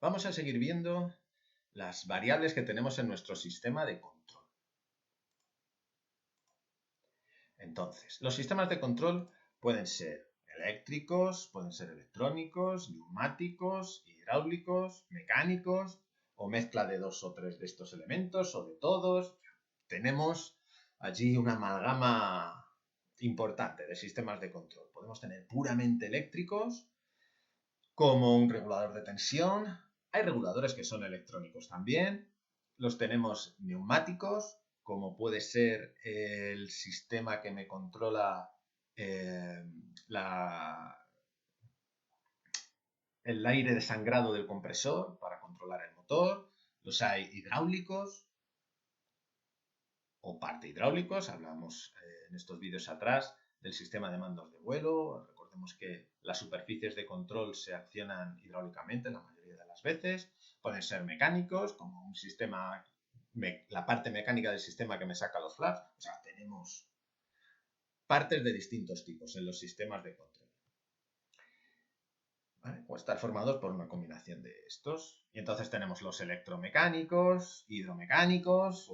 Vamos a seguir viendo las variables que tenemos en nuestro sistema de control. Entonces, los sistemas de control pueden ser eléctricos, pueden ser electrónicos, neumáticos, hidráulicos, mecánicos o mezcla de 2 o 3 de estos elementos o de todos. Tenemos allí una amalgama importante de sistemas de control. Podemos tener puramente eléctricos, como un regulador de tensión. Hay reguladores que son electrónicos también. Los tenemos neumáticos, como puede ser el sistema que me controla el aire desangrado del compresor para controlar el motor. Los hay hidráulicos o parte hidráulicos. Hablamos en estos vídeos atrás del sistema de mandos de vuelo. Recordemos que las superficies de control se accionan hidráulicamente la mayoría de las veces. Pueden ser mecánicos, como un sistema, la parte mecánica del sistema que me saca los flaps. O sea, tenemos partes de distintos tipos en los sistemas de control. ¿Vale? O estar formados por una combinación de estos. Y entonces tenemos los electromecánicos, hidromecánicos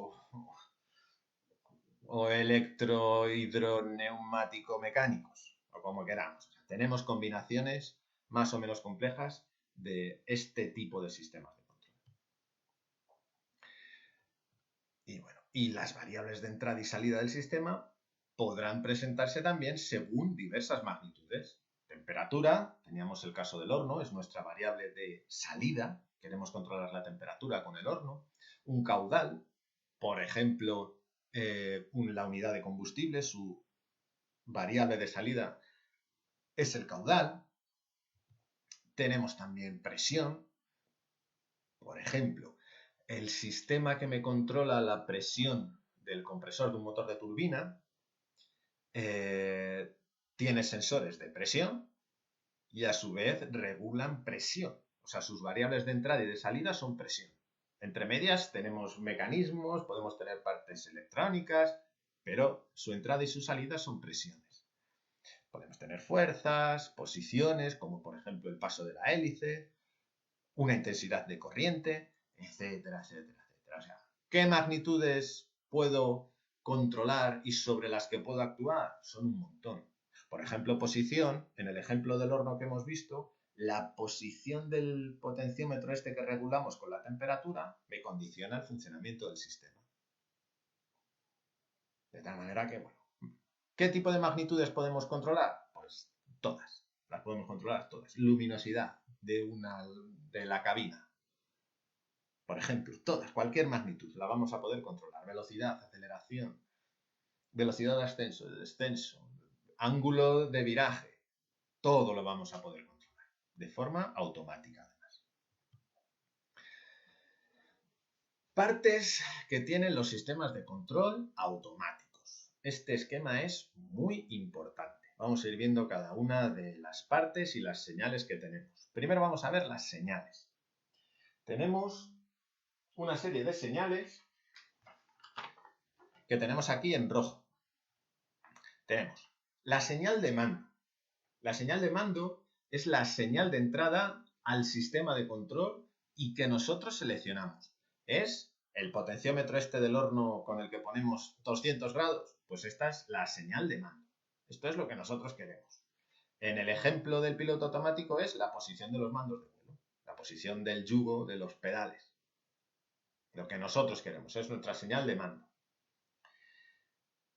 o electro-hidroneumático-mecánicos, o como queramos. O sea, tenemos combinaciones más o menos complejas de este tipo de sistemas de control. Y bueno, y las variables de entrada y salida del sistema podrán presentarse también según diversas magnitudes. Temperatura, teníamos el caso del horno, es nuestra variable de salida, queremos controlar la temperatura con el horno. Un caudal, por ejemplo, la unidad de combustible, su variable de salida es el caudal. Tenemos también presión, por ejemplo, el sistema que me controla la presión del compresor de un motor de turbina tiene sensores de presión y a su vez regulan presión. O sea, sus variables de entrada y de salida son presión. Entre medias tenemos mecanismos, podemos tener partes electrónicas, pero su entrada y su salida son presiones. Podemos tener fuerzas, posiciones, como por ejemplo el paso de la hélice, una intensidad de corriente, etcétera, etcétera, etcétera. O sea, ¿qué magnitudes puedo controlar y sobre las que puedo actuar? Son un montón. Por ejemplo, posición, en el ejemplo del horno que hemos visto, la posición del potenciómetro este que regulamos con la temperatura me condiciona el funcionamiento del sistema. De tal manera que, bueno, ¿qué tipo de magnitudes podemos controlar? Pues todas, las podemos controlar todas. Luminosidad de la cabina, por ejemplo, todas, cualquier magnitud, la vamos a poder controlar. Velocidad, aceleración, velocidad de ascenso, de descenso, ángulo de viraje, todo lo vamos a poder controlar, de forma automática además. Partes que tienen los sistemas de control automáticos. Este esquema es muy importante. Vamos a ir viendo cada una de las partes y las señales que tenemos. Primero vamos a ver las señales. Tenemos una serie de señales que tenemos aquí en rojo. Tenemos la señal de mando. La señal de mando es la señal de entrada al sistema de control y que nosotros seleccionamos. Es el potenciómetro este del horno con el que ponemos 200 grados. Pues esta es la señal de mando. Esto es lo que nosotros queremos. En el ejemplo del piloto automático es la posición de los mandos de vuelo, la posición del yugo de los pedales. Lo que nosotros queremos es nuestra señal de mando.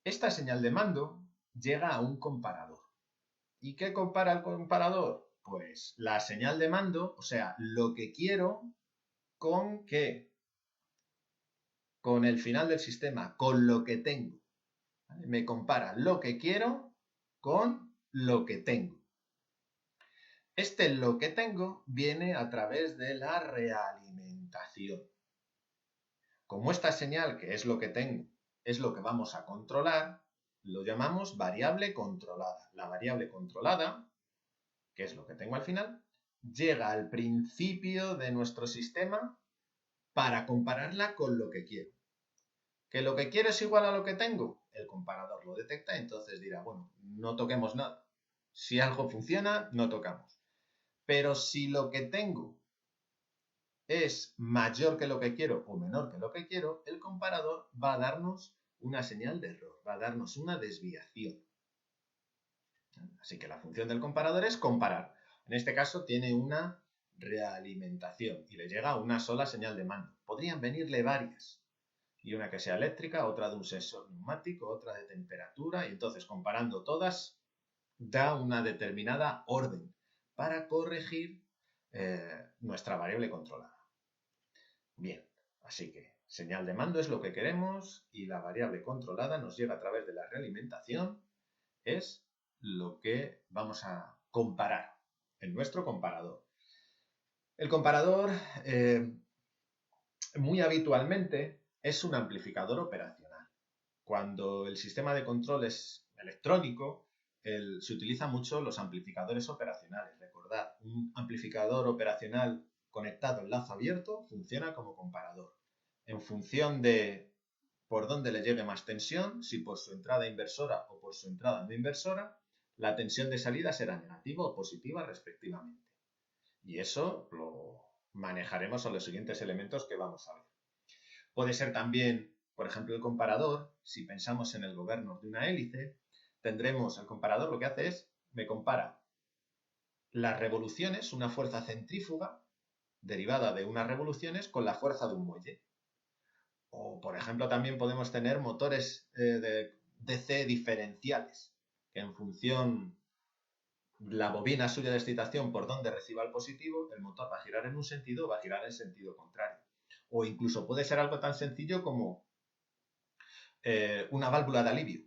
Esta señal de mando llega a un comparador. ¿Y qué compara el comparador? Pues la señal de mando, o sea, lo que quiero, ¿con qué? Con el final del sistema, con lo que tengo. ¿Vale? Me compara lo que quiero con lo que tengo. Este lo que tengo viene a través de la realimentación. Como esta señal, que es lo que tengo, es lo que vamos a controlar, lo llamamos variable controlada. La variable controlada, que es lo que tengo al final, llega al principio de nuestro sistema para compararla con lo que quiero. ¿Que lo que quiero es igual a lo que tengo? El comparador lo detecta y entonces dirá, bueno, no toquemos nada. Si algo funciona, no tocamos. Pero si lo que tengo es mayor que lo que quiero o menor que lo que quiero, el comparador va a darnos una señal de error, va a darnos una desviación. Así que la función del comparador es comparar. En este caso tiene una realimentación y le llega una sola señal de mando. Podrían venirle varias. Y una que sea eléctrica, otra de un sensor neumático, otra de temperatura. Y entonces comparando todas da una determinada orden para corregir nuestra variable controlada. Bien, así que señal de mando es lo que queremos y la variable controlada nos llega a través de la realimentación. Es lo que vamos a comparar en nuestro comparador. El comparador muy habitualmente es un amplificador operacional. Cuando el sistema de control es electrónico, se utilizan mucho los amplificadores operacionales. Recordad, un amplificador operacional conectado en lazo abierto funciona como comparador. En función de por dónde le llegue más tensión, si por su entrada inversora o por su entrada no inversora, la tensión de salida será negativa o positiva respectivamente. Y eso lo manejaremos a los siguientes elementos que vamos a ver. Puede ser también, por ejemplo, el comparador. Si pensamos en el gobierno de una hélice, tendremos el comparador, lo que hace es, me compara las revoluciones, una fuerza centrífuga derivada de unas revoluciones con la fuerza de un muelle. O, por ejemplo, también podemos tener motores de DC diferenciales, que en función la bobina suya de excitación por donde reciba el positivo, el motor va a girar en un sentido o va a girar en sentido contrario. O incluso puede ser algo tan sencillo como una válvula de alivio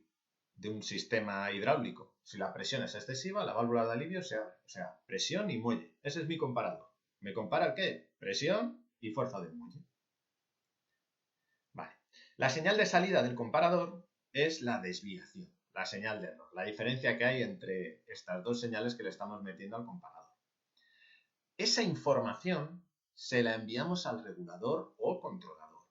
de un sistema hidráulico. Si la presión es excesiva, la válvula de alivio se abre. O sea, presión y muelle. Ese es mi comparador. ¿Me compara el qué? Presión y fuerza del muelle. Vale. La señal de salida del comparador es la desviación, la señal de error, la diferencia que hay entre estas dos señales que le estamos metiendo al comparador. Esa información se la enviamos al regulador o controlador.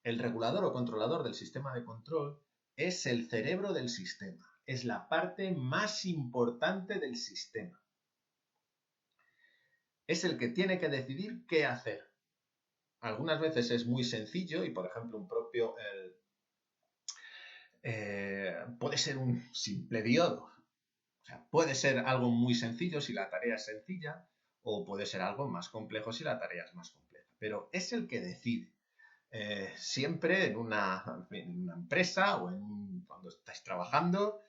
El regulador o controlador del sistema de control es el cerebro del sistema, es la parte más importante del sistema. Es el que tiene que decidir qué hacer. Algunas veces es muy sencillo y, por ejemplo, puede ser un simple diodo. O sea, puede ser algo muy sencillo si la tarea es sencilla o puede ser algo más complejo si la tarea es más compleja. Pero es el que decide. Siempre en una empresa o cuando estáis trabajando,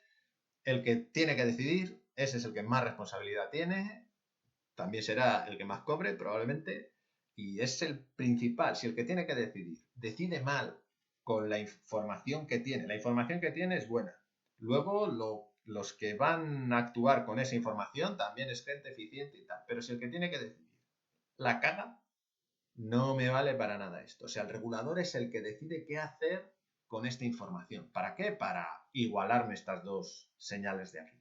el que tiene que decidir, ese es el que más responsabilidad tiene, también será el que más cobre probablemente, y es el principal. Si el que tiene que decidir decide mal con la información que tiene, la información que tiene es buena. Luego los que van a actuar con esa información también es gente eficiente y tal, pero si el que tiene que decidir la caga, no me vale para nada esto. O sea, el regulador es el que decide qué hacer con esta información. ¿Para qué? Para igualarme estas dos señales de aquí.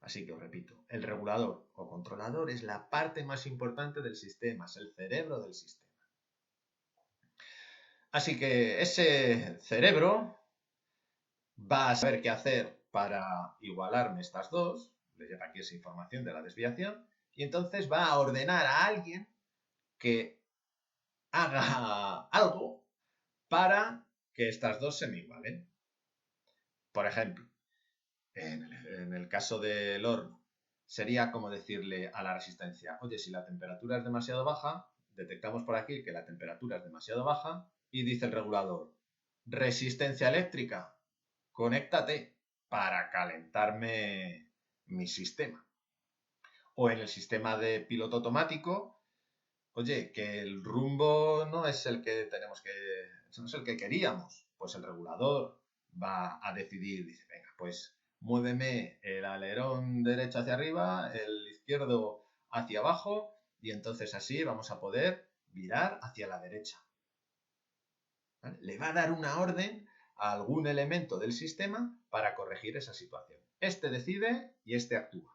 Así que os repito, el regulador o controlador es la parte más importante del sistema, es el cerebro del sistema. Así que ese cerebro va a saber qué hacer para igualarme estas dos, le llega aquí esa información de la desviación, y entonces va a ordenar a alguien que haga algo para que estas dos se me igualen. Por ejemplo, en el caso del horno, sería como decirle a la resistencia, oye, si la temperatura es demasiado baja, detectamos por aquí que la temperatura es demasiado baja y dice el regulador, resistencia eléctrica, conéctate para calentarme mi sistema. O en el sistema de piloto automático, oye, que el rumbo no es el que tenemos que, no es el que queríamos, pues el regulador va a decidir, dice, venga, pues muéveme el alerón derecho hacia arriba, el izquierdo hacia abajo, y entonces así vamos a poder virar hacia la derecha. ¿Vale? Le va a dar una orden a algún elemento del sistema para corregir esa situación. Este decide y este actúa.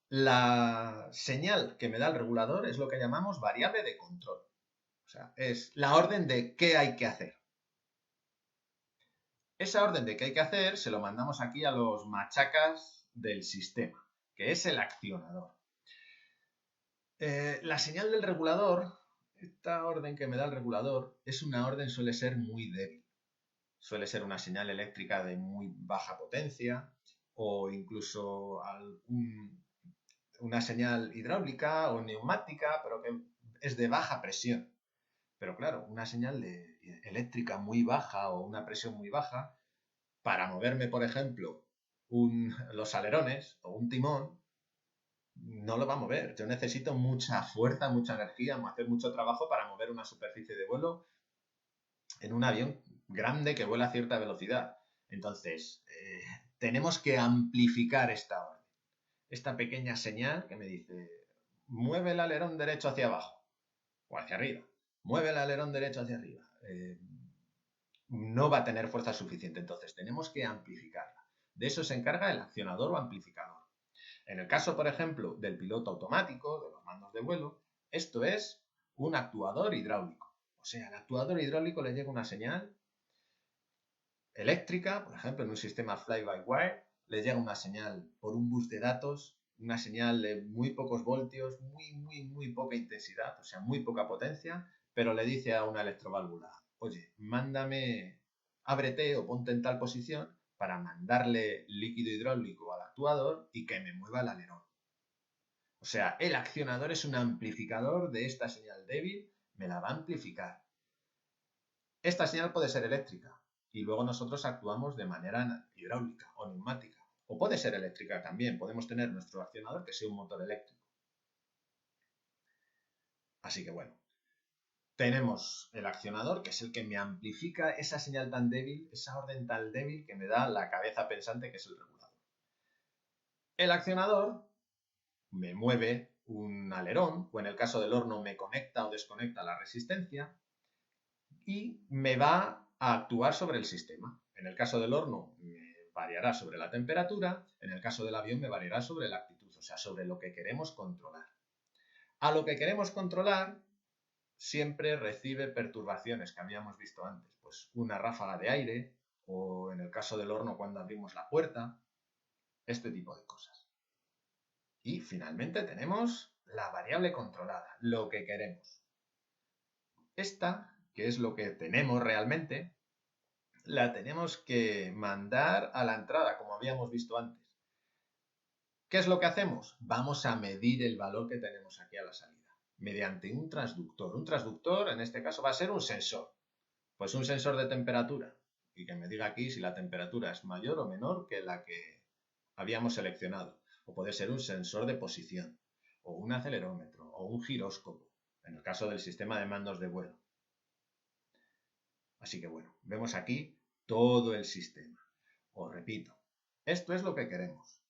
La señal que me da el regulador es lo que llamamos variable de control. O sea, es la orden de qué hay que hacer. Esa orden de qué hay que hacer se lo mandamos aquí a los machacas del sistema, que es el accionador. La señal del regulador, esta orden que me da el regulador, es una orden, suele ser muy débil. Suele ser una señal eléctrica de muy baja potencia o incluso una señal hidráulica o neumática, pero que es de baja presión. Pero claro, una señal eléctrica muy baja o una presión muy baja, para moverme, por ejemplo, los alerones o un timón, no lo va a mover. Yo necesito mucha fuerza, mucha energía, hacer mucho trabajo para mover una superficie de vuelo en un avión grande que vuela a cierta velocidad. Entonces, tenemos que amplificar esta orden. Esta pequeña señal que me dice, mueve el alerón derecho hacia abajo o hacia arriba. Mueve el alerón derecho hacia arriba. No va a tener fuerza suficiente. Entonces, tenemos que amplificarla. De eso se encarga el accionador o amplificador. En el caso, por ejemplo, del piloto automático, de los mandos de vuelo, esto es un actuador hidráulico. O sea, al actuador hidráulico le llega una señal eléctrica, por ejemplo, en un sistema fly-by-wire, le llega una señal por un bus de datos, una señal de muy pocos voltios, muy poca intensidad, o sea, muy poca potencia, pero le dice a una electroválvula, oye, mándame, ábrete o ponte en tal posición para mandarle líquido hidráulico al actuador y que me mueva el alerón. O sea, el accionador es un amplificador de esta señal débil, me la va a amplificar. Esta señal puede ser eléctrica y luego nosotros actuamos de manera hidráulica o neumática. O puede ser eléctrica también, podemos tener nuestro accionador que sea un motor eléctrico. Así que bueno, tenemos el accionador, que es el que me amplifica esa señal tan débil, esa orden tan débil que me da la cabeza pensante, que es el regulador. El accionador me mueve un alerón, o en el caso del horno me conecta o desconecta la resistencia, y me va a actuar sobre el sistema. En el caso del horno me variará sobre la temperatura, en el caso del avión me variará sobre la actitud, o sea, sobre lo que queremos controlar. A lo que queremos controlar siempre recibe perturbaciones que habíamos visto antes, pues una ráfaga de aire o en el caso del horno cuando abrimos la puerta, este tipo de cosas. Y finalmente tenemos la variable controlada, lo que queremos. Esta, que es lo que tenemos realmente, la tenemos que mandar a la entrada, como habíamos visto antes. ¿Qué es lo que hacemos? Vamos a medir el valor que tenemos aquí a la salida, mediante un transductor. Un transductor, en este caso, va a ser un sensor. Pues un sensor de temperatura, y que me diga aquí si la temperatura es mayor o menor que la que habíamos seleccionado. O puede ser un sensor de posición, o un acelerómetro, o un giróscopo, en el caso del sistema de mandos de vuelo. Así que bueno, vemos aquí todo el sistema. Os repito, esto es lo que queremos.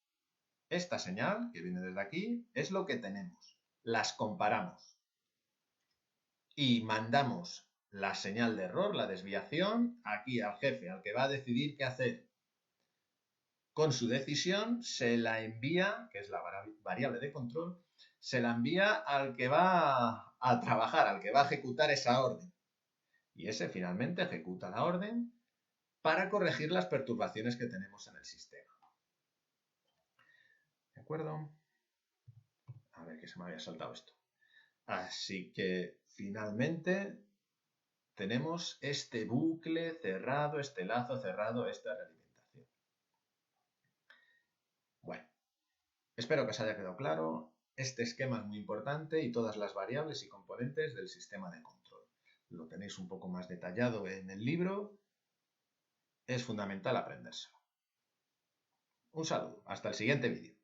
Esta señal que viene desde aquí es lo que tenemos. Las comparamos y mandamos la señal de error, la desviación, aquí al jefe, al que va a decidir qué hacer. Con su decisión se la envía, que es la variable de control, se la envía al que va a trabajar, al que va a ejecutar esa orden. Y ese finalmente ejecuta la orden para corregir las perturbaciones que tenemos en el sistema. ¿De acuerdo? A ver, que se me había saltado esto. Así que finalmente tenemos este bucle cerrado, este lazo cerrado, esta realimentación. Bueno, espero que os haya quedado claro. Este esquema es muy importante y todas las variables y componentes del sistema de control. Lo tenéis un poco más detallado en el libro. Es fundamental aprendérselo. Un saludo, hasta el siguiente vídeo.